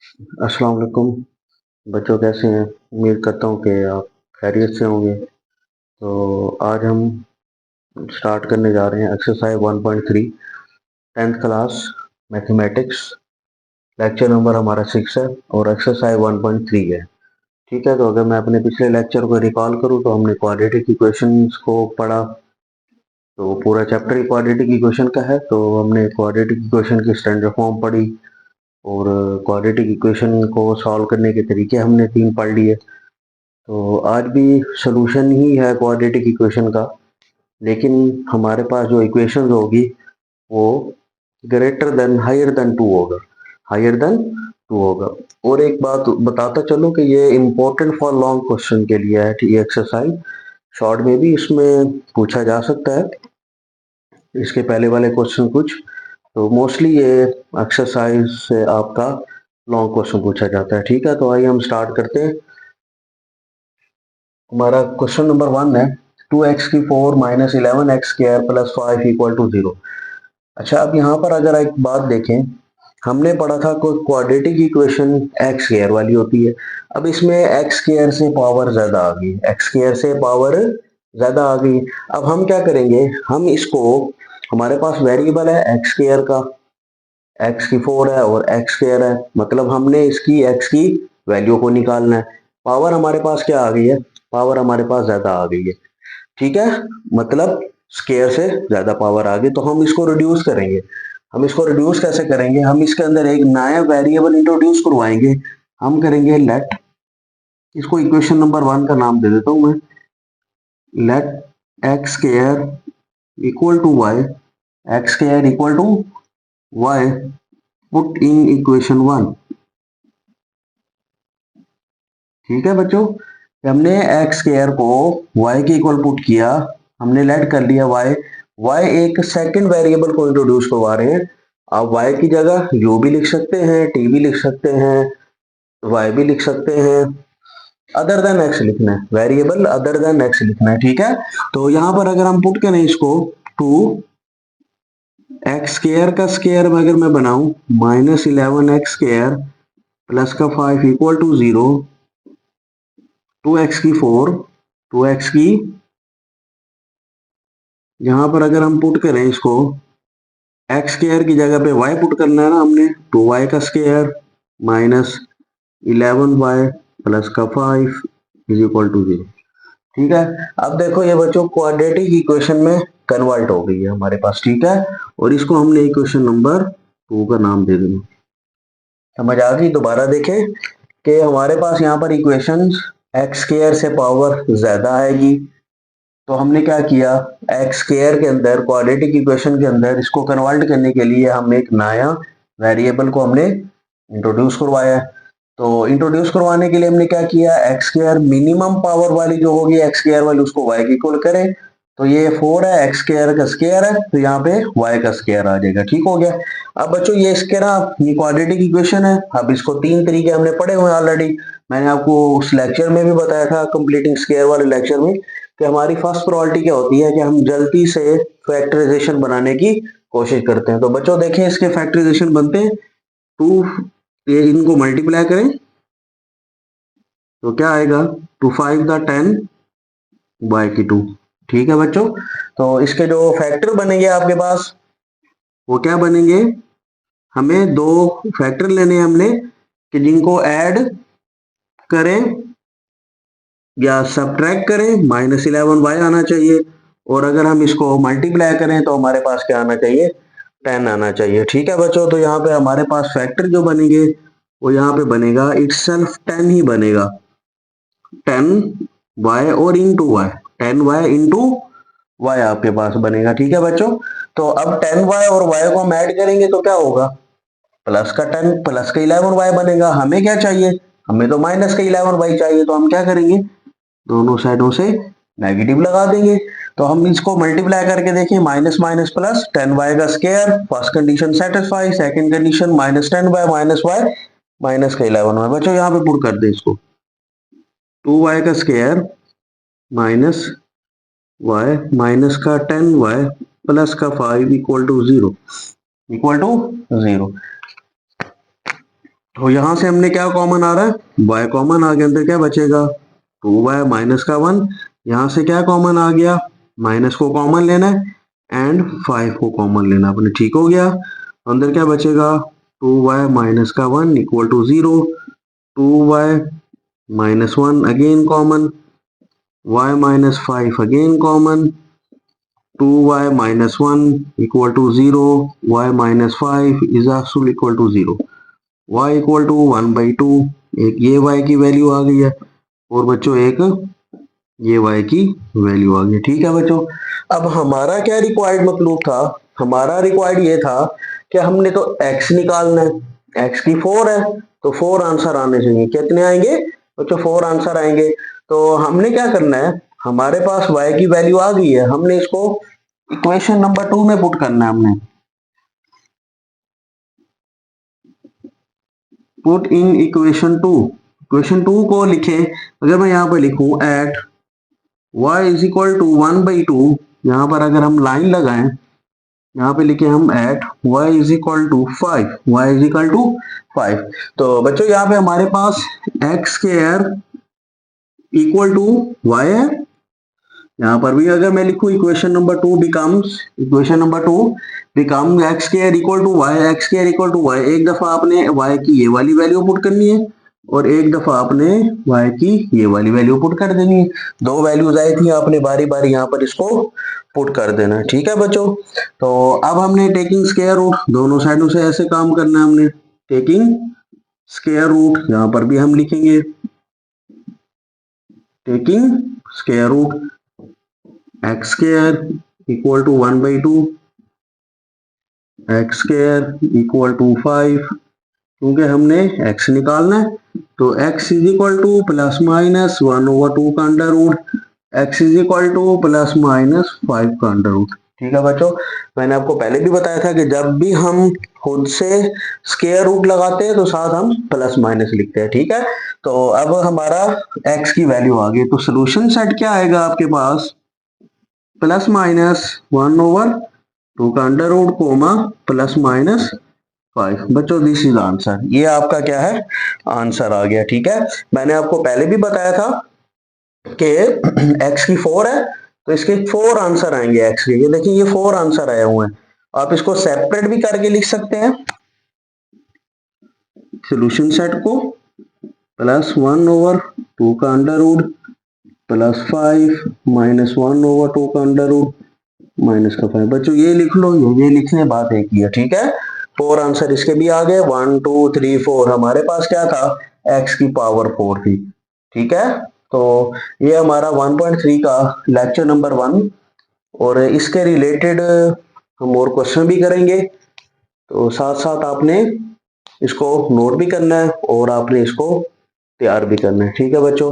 अस्सलाम वालेकुम बच्चों, कैसे हैं? उम्मीद करता हूँ कि आप खैरियत से होंगे। तो आज हम स्टार्ट करने जा रहे हैं exercise 1.3 10th class mathematics. Lecture number हमारा 6 है और एक्सरसाइज 1.3 है। ठीक है, तो अगर मैं अपने पिछले लेक्चर को रिकॉल करूँ तो हमने क्वाड्रेटिक इक्वेशंस को पढ़ा। तो पूरा चैप्टर क्वाड्रेटिक इक्वेशन का है, तो हमने क्वाड्रेटिक इक्वेशन की स्टैंडर्ड फॉर्म पढ़ी और क्वाड्रेटिक इक्वेशन को सॉल्व करने के तरीके हमने 3 पढ़ लिए। तो आज भी सॉल्यूशन ही है क्वाड्रेटिक इक्वेशन का, लेकिन हमारे पास जो इक्वेशन होगी वो ग्रेटर देन हायर देन 2 होगा, हायर देन 2 होगा। और एक बात बताता चलो कि ये इम्पोर्टेंट फॉर लॉन्ग क्वेश्चन के लिए है। ये एक्सरसाइज शॉर्ट में भी इसमें पूछा जा सकता है, इसके पहले वाले क्वेश्चन कुछ। तो मोस्टली ये एक्सरसाइज से आपका लॉन्ग क्वेश्चन पूछा जाता है। ठीक है, तो आइए हम स्टार्ट करते हैं। हमारा क्वेश्चन नंबर 1 है 2x की 4 minus 11x square plus 5 equal to 0। अच्छा, अब यहाँ पर अगर एक बात देखें, हमने पढ़ा था कोई क्वाड्रेटिक इक्वेशन एक्स स्क्वायर वाली होती है। अब इसमें एक्स स्क्वायर से पावर ज्यादा आ गई, एक्स स्क्वायर से पावर ज्यादा आ गई। अब हम क्या करेंगे, हम इसको, हमारे पास वेरिएबल है एक्स स्क्वायर का, एक्स की 4 है और एक्स स्क्वायर है, मतलब हमने इसकी एक्स की वैल्यू को निकालना है। पावर हमारे पास क्या आ गई है, पावर हमारे पास ज्यादा आ गई है। ठीक है, मतलब स्क्वायर से ज्यादा पावर आ गई। तो हम इसको रिड्यूस करेंगे। हम इसको रिड्यूस कैसे करेंगे, हम इसके अंदर एक नया वेरिएबल इंट्रोड्यूस करवाएंगे। हम करेंगे लेट, इसको इक्वेशन नंबर 1 का नाम दे देता हूं मैं, let X square equal to Y, x square equal to Y, put in equation 1। ठीक है बच्चों, हमने एक्स स्क्वायर को y के इक्वल पुट किया, हमने लेट कर लिया y। y एक सेकंड वेरिएबल को इंट्रोड्यूस करवा रहे हैं। आप y की जगह u भी लिख सकते हैं, t भी लिख सकते हैं, y भी लिख सकते हैं, अदर देन x लिखना है, वेरिएबल अदर देन x लिखना है। ठीक है, तो यहां पर अगर हम पुट करें इसको, टू एक्स स्क्वायर का स्क्वायर अगर मैं बनाऊं माइनस 11x स्क्वायर प्लस का 5 इक्वल टू 0, 2x की 4, 2x की, यहां पर अगर हम पुट करें इसको, एक्स स्क्वायर की जगह पे y पुट करना है ना हमने, तो y का स्क्वायर माइनस 11y प्लस का 5 इज इक्वल टू 0। ठीक है, अब देखो ये बच्चों क्वाड्रेटिक इक्वेशन में कन्वर्ट हो गई है हमारे पास। ठीक है, और इसको हमने इक्वेशन नंबर 2 का नाम दे देंगे। समझ आ गई? दोबारा देखें कि हमारे पास यहाँ पर इक्वेशन एक्स स्क्वायर से पावर ज्यादा आएगी, तो हमने क्या किया, एक्स स्क्वायर के अंदर क्वाड्रेटिक इक्वेशन के अंदर इसको कन्वर्ट करने के लिए हम एक नया वेरिएबल को हमने इंट्रोड्यूस करवाया है। तो इंट्रोड्यूस करवाने के लिए हमने क्या किया, एक्स स्क्वायर मिनिमम पावर वाली जो होगी एक्स स्क्वायर वाली उसको वाई के इक्वल करें। तो ये 4 है, एक्स स्क्वायर का स्क्वायर है, तो यहाँ पे वाई का स्क्वायर आ जाएगा। ठीक हो गया। अब बच्चों ये इसके ना, ये क्वाड्रेटिक इक्वेशन है। अब इसको 3 तरीके हमने पढ़े हुए हैं ऑलरेडी, मैंने आपको उस लेक्चर में भी बताया था, कंप्लीटिंग स्क्वायर वाले लेक्चर में, कि हमारी फर्स्ट प्रायोरिटी क्या होती है कि हम जल्दी से फैक्टराइजेशन बनाने की कोशिश करते हैं। तो बच्चों देखें इसके फैक्टराइजेशन बनते हैं, टू, ये इनको मल्टीप्लाई करें तो क्या आएगा, 2 5 × 10⁻²। ठीक है बच्चों, तो इसके जो फैक्टर बनेंगे आपके पास वो क्या बनेंगे, हमें दो फैक्टर लेने हैं हमने, कि जिनको ऐड करें या सब्ट्रैक्ट करें, -11y आना चाहिए, और अगर हम इसको मल्टीप्लाई करें तो हमारे पास क्या आना चाहिए, 10 आना चाहिए। ठीक है बच्चों, तो यहाँ पे हमारे पास फैक्टर जो बनेंगे वो यहाँ पे बनेगा इटसेल्फ 10 ही बनेगा, 10y और into Y, 10y into Y आपके पास बनेगा। ठीक है बच्चों, तो अब 10y और y को हम ऐड करेंगे तो क्या होगा, प्लस का 10 प्लस का 11y बनेगा। हमें क्या चाहिए, हमें तो माइनस का 11y चाहिए, तो हम क्या करेंगे, दोनों साइडों से नेगेटिव लगा देंगे। तो हम इसको मल्टीप्लाई करके देखें, माइनस माइनस प्लस, 10y का square, first condition satisfy, second condition -10y minus y minus का 11y। बच्चों यहाँ पे पुट कर दे इसको, 2y का स्क्वायर माइनस y माइनस का 10y प्लस का 5 इक्वल टू 0, इक्वल टू 0। तो यहां से हमने क्या कॉमन आ रहा है, y कॉमन आ गया, अंदर क्या बचेगा 2y माइनस का 1, यहां से क्या कॉमन आ गया, माइनस को कॉमन लेना है एंड 5 को कॉमन लेना अपने, ठीक हो गया। अंदर क्या बचेगा 2y माइनस का 1 equal to 0, 2y minus 1 again common, y minus 5 again common, 2y minus 1 equal to 0, y minus 5 is also equal to 0, y equal to 1 by 2, एक ये y की वैल्यू आ गई है और बच्चों एक ये y की वैल्यू आ गई, ठीक है बच्चों। अब हमारा क्या रिक्वायर्ड मतलब था, हमारा रिक्वायर्ड ये था कि हमने तो x निकालना है, x की 4 है तो 4 आंसर आने चाहिए, कितने आएंगे बच्चों 4 आंसर आएंगे। तो हमने क्या करना है, हमारे पास y की वैल्यू आ गई है, हमने इसको इक्वेशन नंबर 2 में पुट करना है, हमने पुट इन इक्वेशन 2 को लिखे, अगर मैं यहाँ पे लिखूं at y is equal to 1 by 2, यहाँ पर अगर हम लाइन लगाएं, यहाँ पे लिखे हम at y is equal to 5, y is equal to 5, तो बच्चों यहाँ पे हमारे पास x square equal to y है, यहाँ पर भी अगर मैं लिखूं equation number 2 becomes, equation number 2 become x square equal to Y, x square equal to y, एक दफा आपने y की ये वाली वैल्यू पुट करनी है और एक दफा आपने y की ये वाली वैल्यू पुट कर देनी है, दो वैल्यूज आई थी आपने बारी बारी यहाँ पर इसको पुट कर देना, ठीक है बच्चों। तो अब हमने टेकिंग स्क्वायर रूट, दोनों साइडों से ऐसे काम करना है हमने, टेकिंग स्क्वायर रूट, यहाँ पर भी हम लिखेंगे taking square root x square equal to 1 by 2, x square equal to 5, क्योंकि हमने x निकालना है तो x is equal to plus minus 1 over 2 का under root, x is equal to plus minus 5 का अंडर रूट, ठीक है बच्चों। मैंने आपको पहले भी बताया था कि जब भी हम खुद से स्क्वायर रूट लगाते हैं तो साथ हम प्लस माइनस लिखते हैं, ठीक है। तो अब हमारा x की वैल्यू आ गई, तो सोल्यूशन सेट क्या आएगा आपके पास, प्लस माइनस 1 ओवर 2 का under root comma plus minus 5, बच्चों दिस इज आंसर, ये आपका क्या है आंसर आ गया, ठीक है। मैंने आपको पहले भी बताया था कि x की 4 है तो इसके 4 आंसर आएंगे x के, ये देखिए ये 4 आंसर आए हुए हैं, आप इसको सेपरेट भी करके लिख सकते हैं, सोल्यूशन सेट को प्लस 1 ओवर 2 का under root plus 5 minus 1 over 2 का अंडर रूट माइनस का 5, बच्चों ये लिख लो, ये लिखने बात एक ही है, ठीक है। 4 आंसर इसके भी आ गए, 1 2 3 4, हमारे पास क्या था x की पावर 4 थी, ठीक है। तो ये हमारा 1.3 का लेक्चर नंबर 1, और इसके रिलेटेड हम और क्वेश्चन भी करेंगे, तो साथ साथ आपने इसको नोट भी करना है और आपने इसको तैयार भी करना है, ठीक है बच्चों।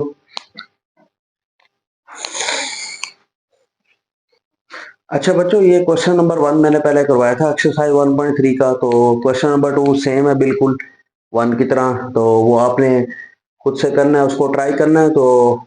अच्छा बच्चों, ये क्वेश्चन नंबर 1 मैंने पहले करवाया था एक्सरसाइज 1.3 का, तो क्वेश्चन नंबर 2 सेम है बिल्कुल 1 की तरह, तो वो आपने खुद से करना है, उसको ट्राई करना है। तो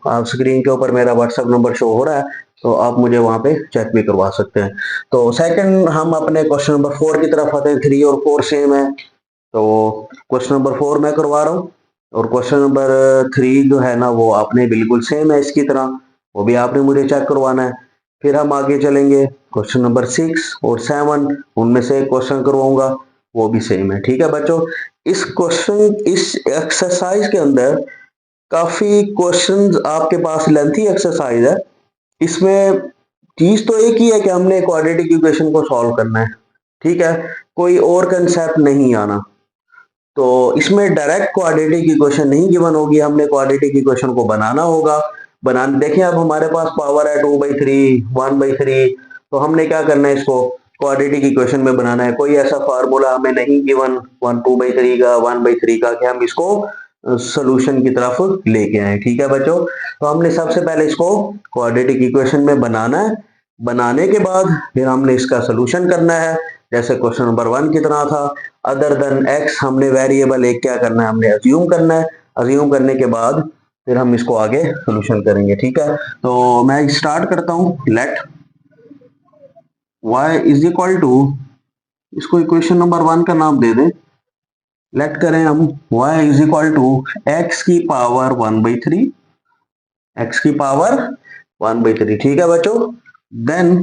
आप स्क्रीन के ऊपर मेरा व्हाट्सएप नंबर शो हो रहा है, तो आप मुझे वहां पे चेक भी करवा सकते हैं। तो सेकंड हम अपने क्वेश्चन नंबर 4 की तरफ आते हैं, 3 और 4 सेम है, तो क्वेश्चन नंबर 4 मैं करवा रहा हूँ और क्वेश्चन नंबर 3 जो है ना वो आपने बिल्कुल सेम है इसकी तरह, वो भी आपने मुझे चेक करवाना है। फिर हम आगे चलेंगे क्वेश्चन नंबर 6 और 7, उनमें से एक क्वेश्चन करवाऊंगा, वो भी सेम है, ठीक है बच्चों। इस एक्सरसाइज के अंदर काफी क्वेश्चंस आपके पास लेंथी एक्सरसाइज है, इसमें चीज तो एक ही है कि हमने क्वाड्रेटिक इक्वेशन को सॉल्व करना है, ठीक है, कोई और कंसेप्ट नहीं आना। तो इसमें डायरेक्ट क्वाड्रेटिक इक्वेशन नहीं गिवन होगी, हमने क्वाड्रेटिक इक्वेशन को बनाना होगा। बनाने देखिए, अब हमारे पास पावर है 2/3 1/3, तो हमने क्या करना है, इसको क्वाड्रेटिक इक्वेशन में बनाना है। कोई ऐसा फार्मूला हमें नहीं गिवन 2/3 का 1/3 का कि हम इसको सोल्यूशन की तरफ लेके आए, ठीक है बच्चों। तो हमने सबसे पहले इसको क्वाड्रेटिक इक्वेशन में बनाना है, बनाने के बाद फिर हमने इसका सोल्यूशन करना है, जैसे क्वेश्चन नंबर 1 कितना था, अदर देन x हमने वेरिएबल एक क्या करना है, हमने अज्यूम करना है, अज्यूम करने के बाद फिर हम इसको आगे सोल्यूशन करेंगे, ठीक है। तो मैं स्टार्ट करता हूं, let y is equal to, इसको इक्वेशन नंबर 1 का नाम दे दें, लेट करें हम y is equal to x की पावर 1/3, एक्स की पावर 1/3, ठीक है बच्चों। देन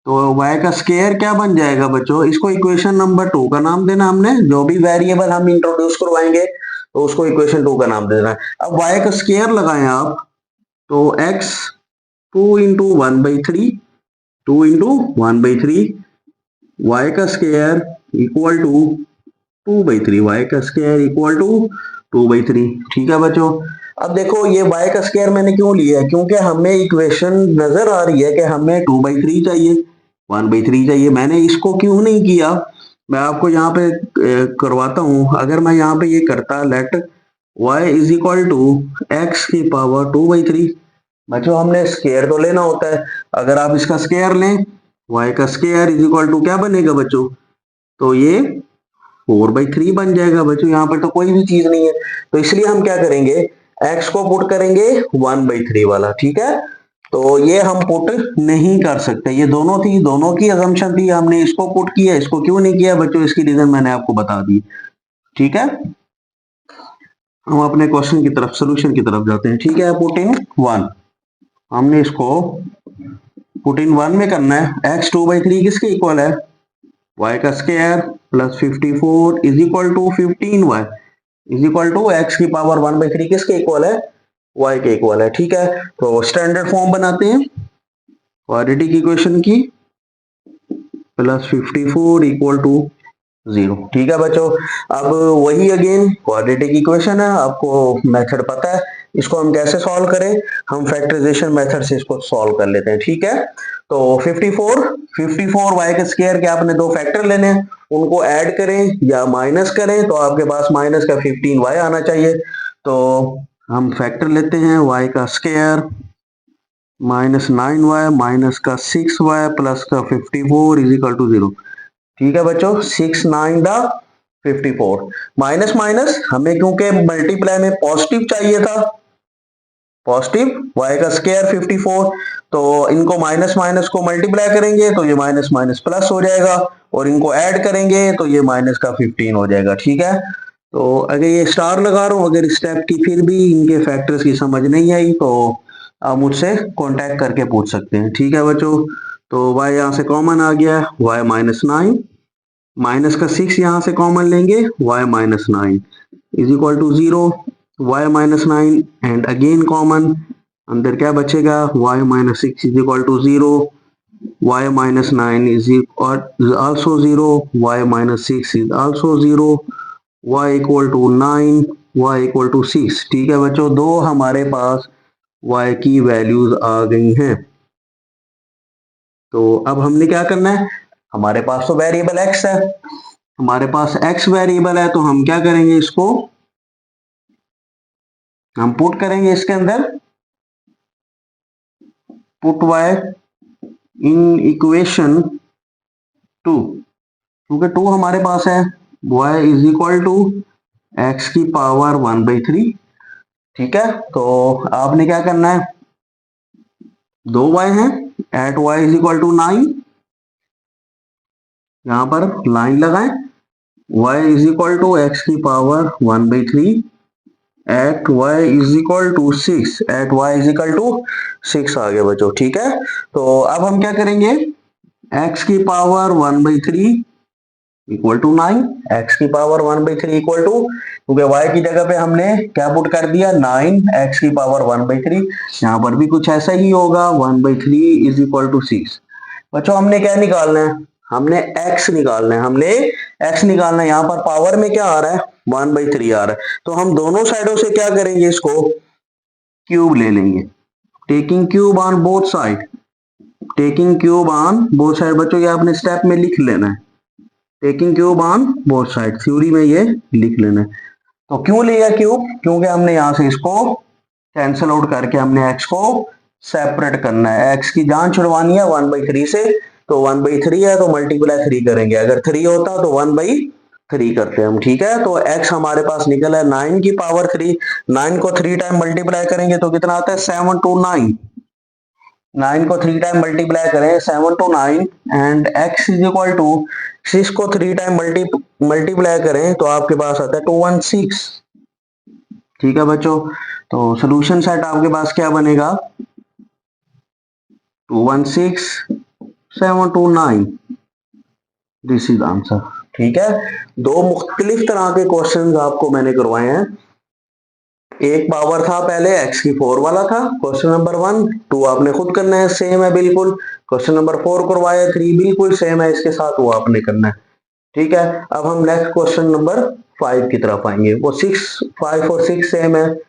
तो y का स्क्वायर क्या बन जाएगा बच्चों, इसको इक्वेशन नंबर 2 का नाम देना हमने, जो भी वेरिएबल हम इंट्रोड्यूस करवाएंगे तो उसको इक्वेशन 2 का नाम देना है। अब y का स्क्वायर लगाएं आप, तो x 2 इंटू 1/3, 2 इंटू 1/3, y का स्क्वायर इक्वल टू 2/3, y का स्क्वायर इक्वल टू 2/3, ठीक है बच्चों। अब देखो ये y का स्क्वायर मैंने क्यों लिया है, क्योंकि हमें इक्वेशन नजर आ रही है कि हमें 2/3 चाहिए, 1/3 चाहिए। मैंने इसको क्यों नहीं किया, मैं आपको यहाँ पे करवाता हूँ। अगर मैं यहाँ पे ये करता let y is equal to x की पावर 2/3, बच्चों हमने स्क्वायर तो लेना होता है। अगर आप इसका स्क्वायर लें, y का स्क्वायर इज इक्वल टू क्या बनेगा बच्चों, तो ये 4/3 बन जाएगा बच्चों। यहाँ पर तो कोई भी चीज नहीं है, तो इसलिए हम क्या करेंगे, x को पुट करेंगे 1/3 वाला, ठीक है। तो ये हम पुट नहीं कर सकते, ये दोनों थी, दोनों की अजम्पशन थी, हमने इसको पुट किया, इसको क्यों नहीं किया बच्चों, इसकी रीजन मैंने आपको बता दी, ठीक है। हम अपने क्वेश्चन की तरफ, सोल्यूशन की तरफ जाते हैं, ठीक है। पुट इन 1, हमने इसको पुट इन 1 में करना है। x 2/3 किसके इक्वल है, y का square plus 54 is equal to 15y is equal to x की पावर 1/3 किसके इक्वल है, y के इक्वल है, ठीक है। तो स्टैंडर्ड फॉर्म बनाते हैं क्वाड्रेटिक इक्वेशन की, प्लस 54 इक्वल टू 0, ठीक है बच्चों। अब वही अगेन क्वाड्रेटिक इक्वेशन है, आपको मेथड पता है, इसको हम कैसे सॉल्व करें, हम फैक्टराइजेशन मेथड से इसको सॉल्व कर लेते हैं, ठीक है। तो 54 y का स्क्वायर के आपने दो फैक्टर लेने हैं, उनको ऐड करें या माइनस करें, तो आपके पास माइनस का 15y आना चाहिए। तो हम फैक्टर लेते हैं y का स्क्वायर माइनस 9y माइनस का 6y प्लस का 54 इज इक्वल टू 0, ठीक है बच्चों। 6 9 दा 54, माइनस माइनस हमें क्योंकि मल्टीप्लाई में पॉजिटिव चाहिए था, पॉजिटिव y का स्क्वायर 54, तो इनको माइनस माइनस को मल्टीप्लाई करेंगे तो ये माइनस माइनस प्लस हो जाएगा, और इनको ऐड करेंगे तो ये माइनस का 15 हो जाएगा, ठीक है। तो अगर ये स्टार लगा रहा हूं, अगर स्टेप की फिर भी इनके फैक्टर्स की समझ नहीं आई तो आप मुझसे कांटेक्ट करके पूछ सकते हैं, ठीक है बच्चों। तो y यहाँ से कॉमन आ गया, y माइनस 9, माइनस का 6 यहाँ से कॉमन लेंगे, y minus 9 is equal to 0, y minus 9 and again common, अंदर क्या बचेगा, y minus 6 is equal to 0, y minus 9 is also 0, y minus 6 is also 0, y equal to 9, y equal to 6, ठीक है बच्चों। दो हमारे पास y की वैल्यूज आ गई हैं। तो अब हमने क्या करना है, हमारे पास तो वेरिएबल x है, हमारे पास x वेरिएबल है, तो हम क्या करेंगे, इसको हम पुट करेंगे इसके अंदर, पुट y इन इक्वेशन 2, क्योंकि 2 हमारे पास है, y is equal to x की पावर 1/3, ठीक है। तो आपने क्या करना है, दो y हैं, at y is equal to 9, यहां पर लाइन लगाएं, y is equal to x की power 1/3 at y is equal to 6, at y is equal to 6 आ गया बच्चों, ठीक है। तो अब हम क्या करेंगे, x की पावर 1/3 इक्वल टू 9, एक्स की पावर 1/3 इक्वल टू, क्योंकि y की जगह पे हमने क्या पुट कर दिया, 9 एक्स की पावर 1/3, यहाँ पर भी कुछ ऐसा ही होगा, 1/3 इज इक्वल टू 6। बच्चों हमने क्या निकालना है, हमने x निकालना है, हमने x निकालना है। यहाँ पर पावर में क्या आ रहा है, 1/3 आ रहा है, तो हम दोनों साइडों से क्या करेंगे, इसको क्यूब ले लेंगे, taking cube on both side, taking cube on both side, बच्चों ये आपने स्टेप में लिख लेना है, taking cube on both side, theory में ये लिख लेना है। तो क्यों लिया क्यूब, क्योंकि हमने यहां से इसको कैंसिल आउट करके हमने x को सेपरेट करना है, x की जान छुड़वानी है 1/3 से, तो 1/3 है तो मल्टीप्लाई 3 करेंगे, अगर 3 होता तो 1/3 करते हैं हम, ठीक है। तो x हमारे पास निकला है 9 की पावर 3, 9 को 3 टाइम मल्टीप्लाई करेंगे तो कितना आता है, 7 to 9, 9 को 3 टाइम मल्टीप्लाई करें 7 to 9 and x is equal to 6 को 3 टाइम मल्टीप्लाई करें तो आपके पास आता है 216। ठीक है बच्चों, तो सोल्यूशन सेट आपके पास क्या बनेगा, 216729, दिस इज आंसर। ठीक है, दो मुख्तलिफ तरह के क्वेश्चन आपको मैंने करवाए हैं। एक पावर था पहले x की 4 वाला था क्वेश्चन नंबर 1, 2 आपने खुद करना है, सेम है बिल्कुल। क्वेश्चन नंबर 4 करवाया 3 बिल्कुल सेम है इसके साथ, वो आपने करना है। ठीक है, अब हम नेक्स्ट क्वेश्चन नंबर 5 की तरफ आएंगे। वो 6, 5 और 6 सेम है,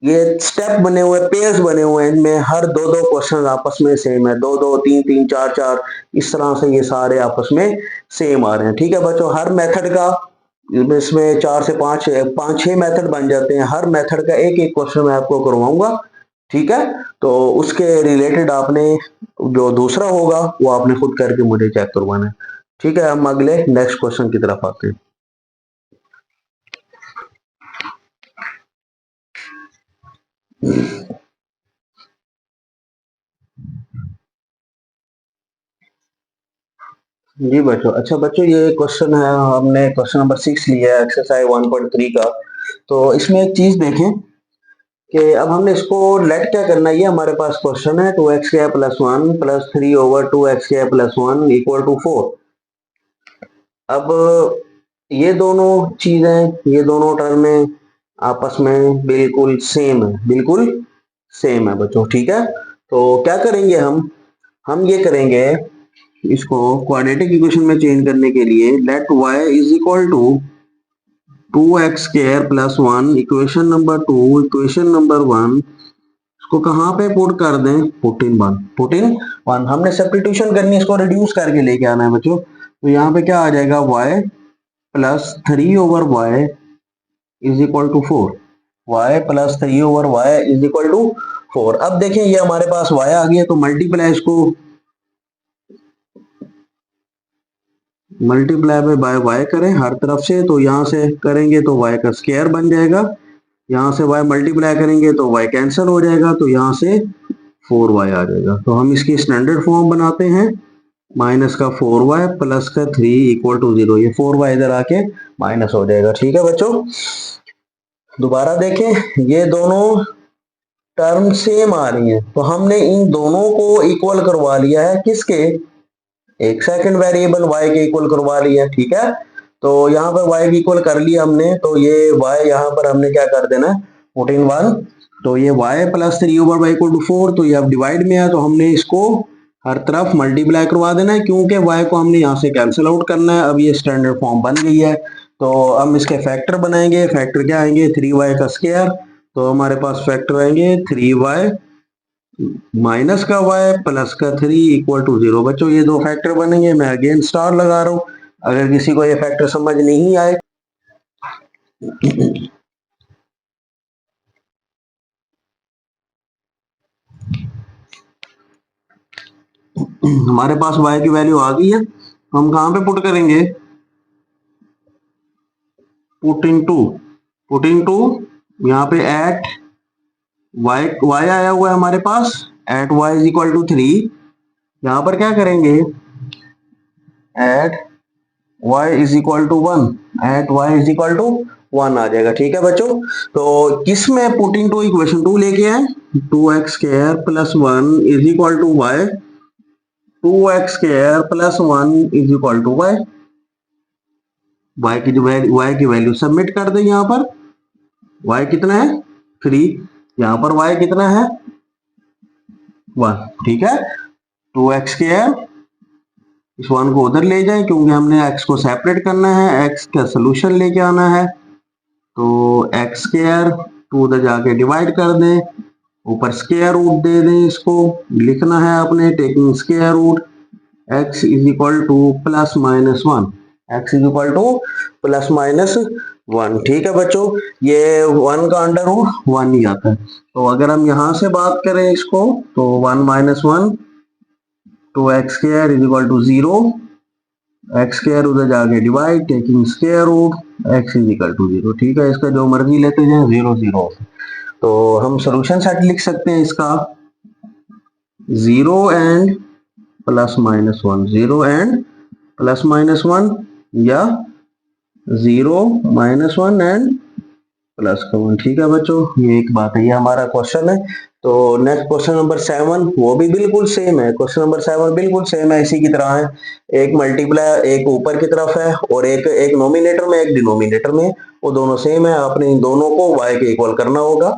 ये स्टेप बने हुए, पेयर्स बने हुए हैं, इनमें हर दो दो क्वेश्चन आपस में सेम है, दो दो तीन तीन चार चार, इस तरह से ये सारे आपस में सेम आ रहे हैं। ठीक है बच्चों, हर मेथड का इसमें 4 से 5 5 6 मेथड बन जाते हैं, हर मेथड का एक एक क्वेश्चन मैं आपको करवाऊंगा। ठीक है, तो उसके रिलेटेड आपने जो दूसरा होगा वो आपने खुद करके मुझे चेक करवाना है। ठीक है, हम अगले नेक्स्ट क्वेश्चन की तरफ आते हैं। जी बच्चों, अच्छा बच्चों, ये क्वेश्चन है, हमने क्वेश्चन नंबर 6 लिया है एक्सरसाइज 1.3 का। तो इसमें एक चीज देखें कि अब हमने इसको लेट क्या करना है, ये हमारे पास क्वेश्चन है 2x² + 1 + 3/2x² + 1 = 4। अब ये दोनों चीजें, ये दोनों टर्में आपस में बिल्कुल सेम है, बिल्कुल सेम है बच्चों। ठीक है, तो क्या करेंगे हम ये करेंगे, इसको क्वाड्रेटिक इक्वेशन में चेंज करने के लिए let y = 2x² + 1, equation number 2, equation number 1, इसको कहां पे पुट कर दें, पुट इन 1, पुट इन 1। हमने सब्स्टिट्यूशन करनी है, इसको रिड्यूस करके लेके आना है बच्चों। तो यहाँ पे क्या आ जाएगा, y + 3/y = 4, y + 3/y = 4। अब देखें ये हमारे पास y आ गया, तो मल्टीप्लाई इसको मल्टीप्लाई बाय y करें हर तरफ से, तो यहाँ से करेंगे तो y का स्क्वायर बन जाएगा, यहाँ से y मल्टीप्लाई करेंगे तो y कैंसिल हो जाएगा, तो यहाँ से 4y आ जाएगा। तो हम इसकी स्टैंडर्ड फॉर्म बनाते हैं, माइनस का 4y प्लस का 3 = 0, ये 4y इधर आके माइनस हो जाएगा। ठीक है बच्चों, दोबारा देखें, ये दोनों टर्म सेम आ रही है, तो हमने इन दोनों को इक्वल करवा लिया है, किसके, एक सेकंड वेरिएबल y के इक्वल करवा लिया। ठीक है, तो यहाँ पर y इक्वल कर लिया हमने, तो ये y यहाँ पर हमने क्या कर देना है, पुट इन 1। तो ये y + 3/y = 4, तो ये अब डिवाइड में है, तो हमने इसको हर तरफ मल्टीप्लाई करवा देना है, क्योंकि y को हमने यहाँ से कैंसिल आउट करना है। अब ये स्टैंडर्ड फॉर्म बन गई है, तो हम इसके फैक्टर बनाएंगे। फैक्टर क्या आएंगे, 3y का स्क्वायर, तो हमारे पास फैक्टर आएंगे 3y माइनस का y प्लस का 3 = 0। बच्चों ये दो फैक्टर बनेंगे, मैं अगेन स्टार लगा रहा हूं, अगर किसी को ये फैक्टर समझ नहीं आए हमारे पास y की वैल्यू आ गई है, तो हम कहां पे पुट करेंगे, पुट इन टू यहाँ पे एट y आया हुआ है हमारे पास, एट y = 3। यहाँ पर क्या करेंगे, एट y = 1, एट y = 1 आ जाएगा। ठीक है बच्चों, तो किस में पुट इन टू इक्वेशन 2 लेके आए, 2x² + 1 = y, 2x² + 1 = y, y की जो y की वैल्यू सबमिट कर दे, यहाँ पर y कितना है 3, यहाँ पर y कितना है 1। ठीक है, 2x², इस 1 को उधर ले जाए, क्योंकि हमने x को सेपरेट करना है, x का सोल्यूशन लेके आना है, तो x² 2 उधर जाके डिवाइड कर दें, ऊपर स्क्वायर रूट दे दें, इसको लिखना है आपने taking square root, x = +-1, x = +-1। ठीक है बच्चों, ये 1 का अंडर रूट 1 ही आता है। तो अगर हम यहां से बात करें इसको, तो 1 - 1, 2x² = 0, x² उधर जाके divide, taking square root, x = 0। ठीक है, इसका जो मर्जी लेते जाए, 0 0। तो हम सोल्यूशन सेट लिख सकते हैं इसका, 0 एंड +-1, 0 एंड +-1, या 0 -1 एंड +1। ठीक है बच्चों, ये एक बात है, ये हमारा क्वेश्चन है। तो नेक्स्ट क्वेश्चन नंबर 7, वो भी बिल्कुल सेम है। क्वेश्चन नंबर 7 बिल्कुल सेम है, इसी की तरह है। एक मल्टीप्लाई, एक ऊपर की तरफ है और एक नोमिनेटर में, एक डिनोमिनेटर में। वो दोनों सेम है, आपने इन दोनों को y के इक्वल करना होगा।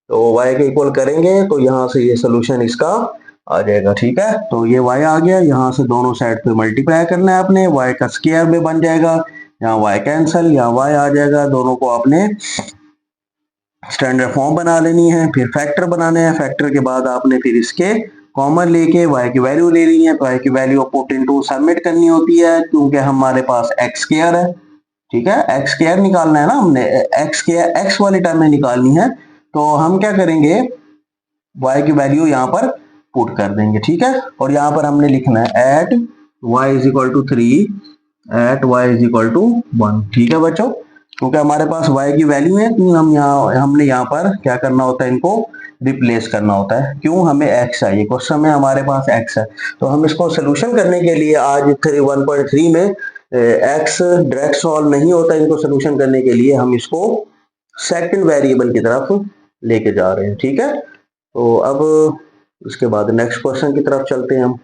तो y के इक्वल करेंगे तो यहाँ से ये सोल्यूशन इसका आ जाएगा। ठीक है, तो ये y आ गया, यहाँ से दोनों साइड पे मल्टीप्लाई करना है आपने, y का स्क्वायर में बन जाएगा, यहाँ y कैंसिल, यहाँ y आ जाएगा। दोनों को आपने स्टैंडर्ड फॉर्म बना लेनी है, फिर फैक्टर बनाने हैं। फैक्टर के बाद आपने फिर इसके कॉमन लेके y की वैल्यू ले ली है, तो y की वैल्यू पुट इनटू सबमिट करनी होती है, क्योंकि हमारे पास x स्क्वायर है। ठीक है, x स्क्वायर निकालना है ना हमने, x स्क्वायर x वाली टर्म में निकालनी है। तो हम क्या करेंगे, y की वैल्यू यहाँ पर पुट कर देंगे। ठीक है, और यहाँ पर हमने लिखना है at y is equal to 3, at y is equal to 1। ठीक है बच्चों, क्योंकि हमारे पास y की वैल्यू है, तो हमने यहाँ पर क्या करना होता है, इनको रिप्लेस करना होता है। क्यों, हमें x चाहिए, क्वेश्चन में हमारे पास x है। तो हम इसको सोल्यूशन करने के लिए आज 1.3 में x डायरेक्ट सॉल्व नहीं होता, इनको सोल्यूशन करने के लिए हम इसको सेकंड वेरिएबल की तरफ लेके जा रहे हैं। ठीक है, तो अब उसके बाद नेक्स्ट क्वेश्चन की तरफ चलते हैं हम।